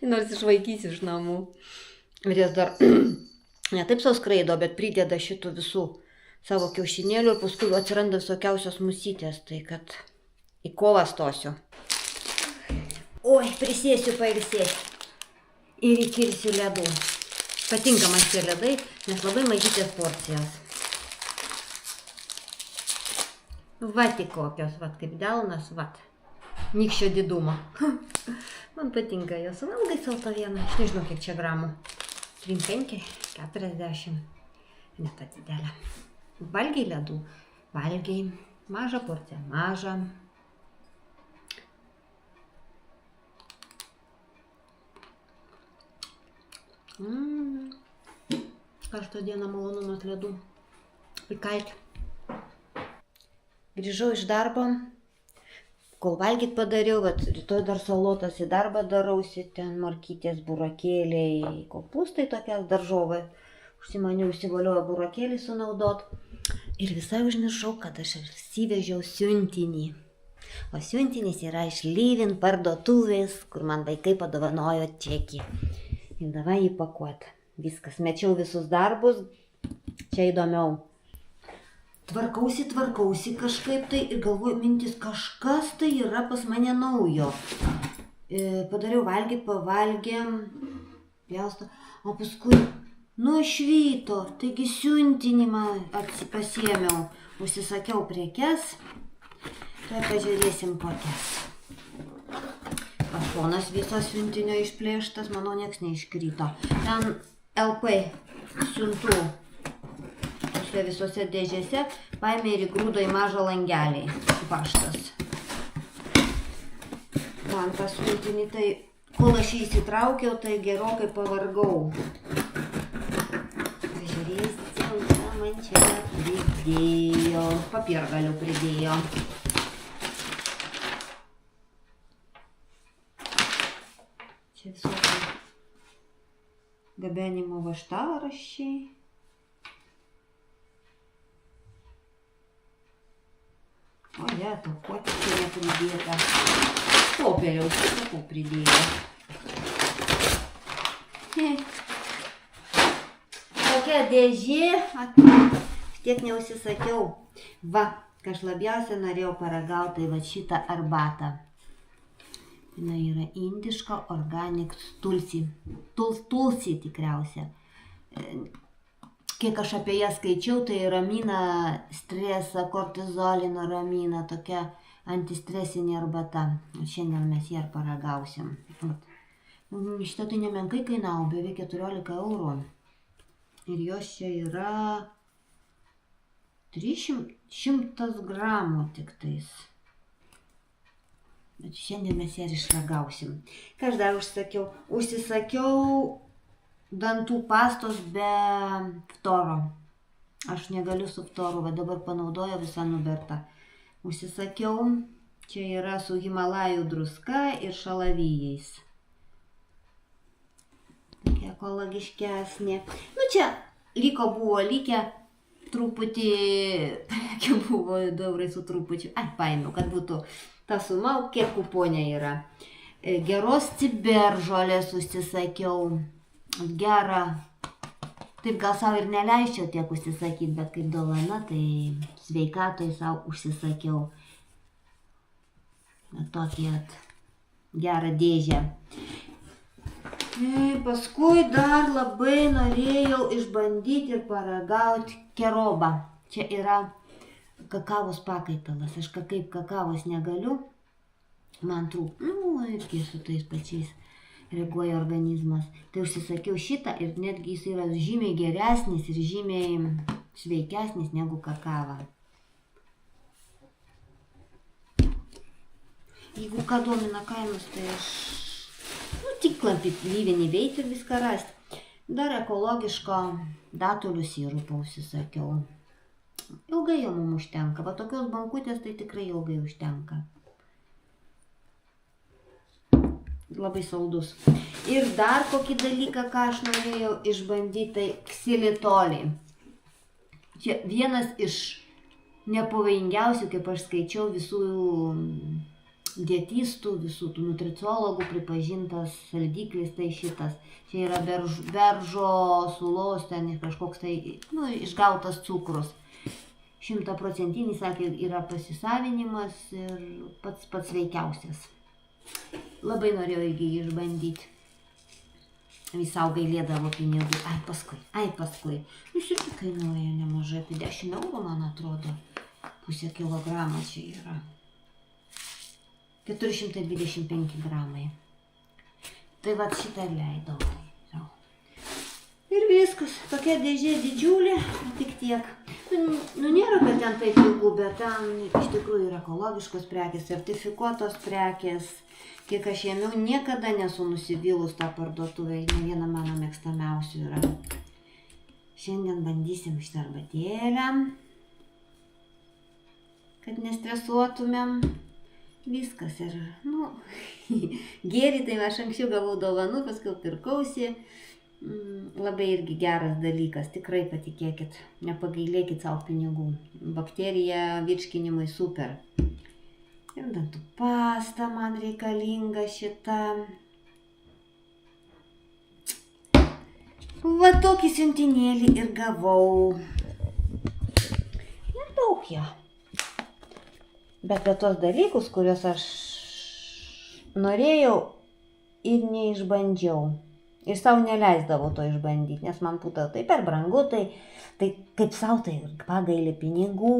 Tai nors išvaikysiu iš namų. Ir jas dar ne taip sau skraido, bet prideda šitų visų savo kiaušinėlių ir paskui atsiranda visokiausios musytės. Tai kad į kovą stosiu. Oi, prisėsiu pailsėti. Ir įkirsiu ledų. Patinka man šie ledai, nes labai mažytės porcijos. Va tik kokios, va kaip delnas, va. nykščio didumo. Man patinka jo, suvalgai savo tą vieną, aš nežinau kiek čia gramų. 35, 40, ne ta didelė. Valgiai ledų, valgiai, mažą porciją, mažą. Karštą dieną malonumas ledų. Įkalti. Grįžau iš darbo, kol valgyt padariau, bet rytoj dar salotas į darbą darausi, ten morkytės, burakėliai, kopūstai tokias daržovai. Užsimaniau, išsivolioju burakėlį sunaudot. Ir visai užmiršau, kad aš išsivežiau siuntinį. O siuntinis yra iš Livin parduotuvės, kur man vaikai padovanojo čekį. Ir davai jį pakuot. Viskas, mečiau visus darbus, čia įdomiau. Tvarkausi kažkaip tai ir galvoju, mintis, kažkas tai yra pas mane naujo. Padariau valgyt, pavalgėm, pjaustą, o paskui nušvyto, taigi siuntinį pasiėmiau, užsisakiau prekes, tai pažiūrėsim kokias. Kartonas visas siuntinio išplėštas, manau, nieks neiškrito. Ten LP siuntų. Čia visose dėžėse paėmė ir įgrūdo į mažą langelį paštas. Man tą siuntinį, tai kol aš jį įsitraukiau, tai gerokai pavargau. Pažiūrėsim, ką man čia pridėjo. Papiergalių pridėjo. Čia visokie gabenimo važtaraščiai. O ne, to ko tik čia nepridėta. Popieriaus, sakau, pridėjo. Tokia dėžė, tiek neužsisakiau. Va, ką aš labiausiai norėjau paragauti, tai va šitą arbatą. Jis yra indiška organic tulsi. Tulsi tikriausia. Kiek aš apie ją skaičiau, tai ramina stresą, kortizolį ramina, tokia antistresinė arbata. Šiandien mes ją ir paragausim. Šitą tai nemenkai kainavo, beveik 14 eurų. Ir jos čia yra 300 gramų tik tais. Bet šiandien mes ją ir išragausim. Ką aš dar užsakiau? Užsisakiau dantų pastos be ftoro. Aš negaliu su ftoru, bet dabar panaudoju visą nubertą. Užsisakiau, čia yra su Himalajų druska ir šalavijais. Tokia ekologiškesnė. Nu čia buvo likę truputį, buvo 2 eurai su trupučiu. Paėmiau, kad būtų ta suma, kiek kuponė yra. Geros ciberžolės užsisakiau. Gerą. Taip gal savo ir neleisčiau tiek užsisakyti, bet kaip dovana, tai sveikatoj savo užsisakiau. Tokį gerą dėžę. Paskui dar labai norėjau išbandyti ir paragauti kerobą. Čia yra kakavos pakaitalas. Aš kaip kakavos negaliu. Man trūk. Irgi su tais pačiais reaguoja organizmas. Tai užsisakiau šitą ir netgi jis yra žymiai geresnis ir žymiai sveikesnis negu kakava. Jeigu ką domina kainos, tai aš tiklampį Livinį veiti ir viską rasti. Dar ekologiško datulių sirupą užsisakiau. Ilgai jau mums užtenka. Va tokios bankutės tai tikrai ilgai užtenka. Labai saldus. Ir dar kokį dalyką, ką aš norėjau išbandyti, tai ksilitolį. Čia vienas iš nepavojingiausių, kaip aš skaičiau, visų dietistų, visų tų nutriciologų pripažintas saldiklis, tai šitas. Čia yra beržo sulos, ten kažkoks tai, išgautas cukrus. 100%, sakė, yra pasisavinimas ir pats sveikiausias. Labai norėjau irgi išbandyti. Visau gailėdavo pinigų. Paskui. Jis irgi kainuoja nemažai, apie 10 eurų, man atrodo. Pusę kilogramo čia yra. 425 gramai. Tai va šitą leidau. Ir viskas. Tokia dėžė didžiulė, tik tiek. Nu nėra, kad ten taip ilgų, bet ten iš tikrųjų yra ekologiškos prekės, sertifikuotos prekės. Kiek aš ėmiau, niekada nesu nusivylus tą parduotuvę, ne viena mano mėgstamiausių yra. Šiandien bandysim šitą arbatėlę, kad nestresuotumėm. Viskas ir, gėrį tai aš anksčiau gavau dovanų, paskui pirkausi. Labai irgi geras dalykas, tikrai patikėkit, nepagailėkit savo pinigų. Bakterija virškinimui super. Ir dantų pasta man reikalinga šita. Va tokį siuntinėlį ir gavau. Nedaug jo. Bet apie tos dalykus, kuriuos aš norėjau ir neišbandžiau. Ir savo neleisdavau to išbandyti, nes man būtų tai per brangu, tai kaip savo tai pagailė pinigų.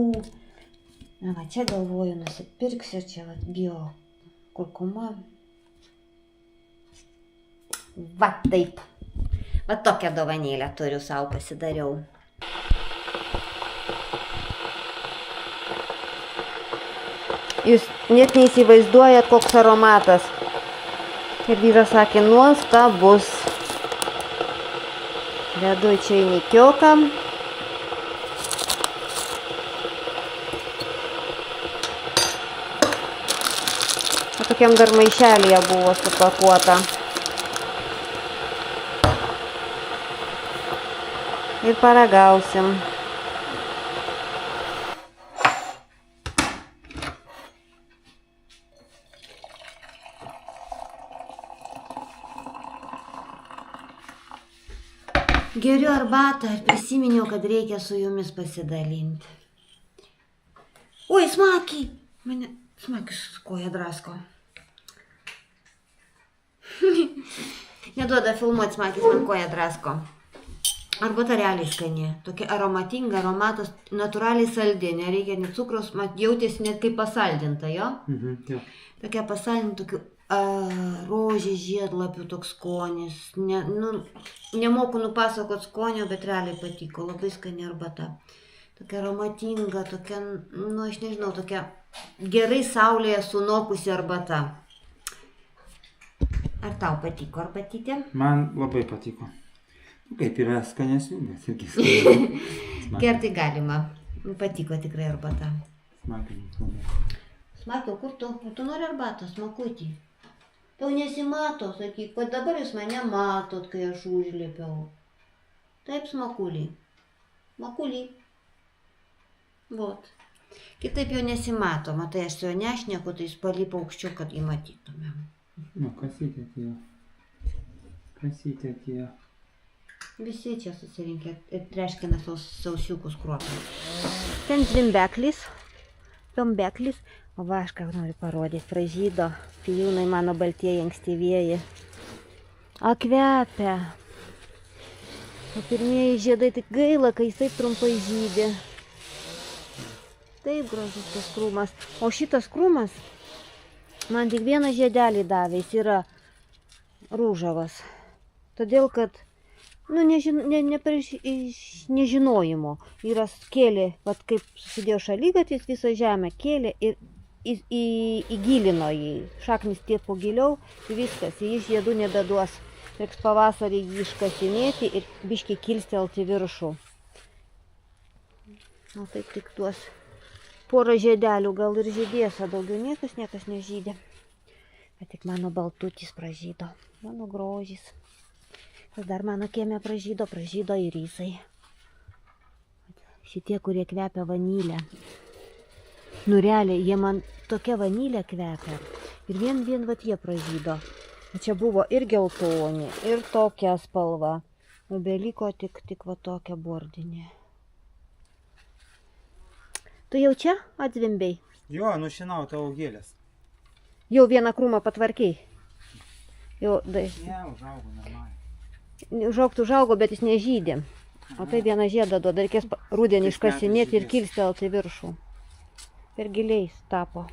Na va, čia galvoju, nusipirksiu, čia va, bio kurkuma. Va taip. Va tokią dovanėlę turiu savo pasidariau. Jūs net neįsivaizduojat, koks aromatas. Ir vyras sakė, nuostabus. Dedu į čainikioką. Tokiam dar maišelėje buvo supakuota. Ir paragausim. Geriu arbatą ir prisiminiau, kad reikia su jumis pasidalinti. Oi, smakiai! Mane smakis koja drasko. Neduoda filmuoti, smakis man koja drasko. Arbata realiai skani. Tokia aromatinga, aromatas natūraliai saldi. Nereikia net cukraus, jautėsi net kaip pasaldinta, jo? Tokia pasaldinta, tokių rožės žiedlapių toks skonis. Nemoku nupasakot skonio, bet realiai patiko. Labai skani arbata. Tokia aromatinga, tokia, aš nežinau, tokia gerai saulėje sunokusi arbata. Ar tau patiko arbatytė? Man labai patiko. Kaip yra skanesnių, bet irgi skaniai. Gerti galima. Patiko tikrai arbata. Smakiai. Smakiau, kur tu? Tu nori arbatos, smakutį. Tau nesimato, sakyk, va dabar jūs mane matot, kai aš užliepiau. Taip, smakulį. Smakulį. Vot. Kitaip jau nesimato, matai, aš su jo nešneku, tai jis palipo aukščiau, kad jį matytumėm. Kasytė atėjo. Kasytė atėjo. Visi čia susirinkę ir treškina sausiukus kruopą. Ten zvimbeklis, tombeklis, o va aš ką noriu parodyti, pražydo, pijūnai mano baltieji ankstyvieji. Kvepia. O pirmieji žiedai tik gaila, kai jis taip trumpai žydė. Taip gražus tas krūmas. O šitas krūmas man tik vieną žiedelį davė, jis yra rūžavas. Todėl, kad nežinojimo. Vyras kėlė, vat kaip susidėjo šalygatvis, visą žemę kėlė ir įgilino jį. Šaknis tiepo giliau, viskas, jis žiedų nebeduos. Reiks pavasarį jį iškasinėti ir biškį kilstelti viršų. O taip tik tuos porą žiedelių gal ir žydės, o daugiau niekas nežydė. Bet tik mano baltutis pražydo, mano grožis. Kas dar mano kieme pražydo ir rysai. Šitie, kurie kvepia vanilę. Realiai, jie man tokia vanilė kvepia. Ir vien vat jie pražydo. Čia buvo ir geltoni, ir tokia spalva. O beliko tik va tokia bordinė. Tu jau čia atzvimbei? Jo, nušinau tavo gėlės. Jau vieną krūmą patvarkiai? Jau, ne, užaugo normaliai. Užaugo, bet jis nežydė. O tai vieną žiedą duoda, reikės rudenį iškasinėti ir kilstelti viršų. Per giliai tapo.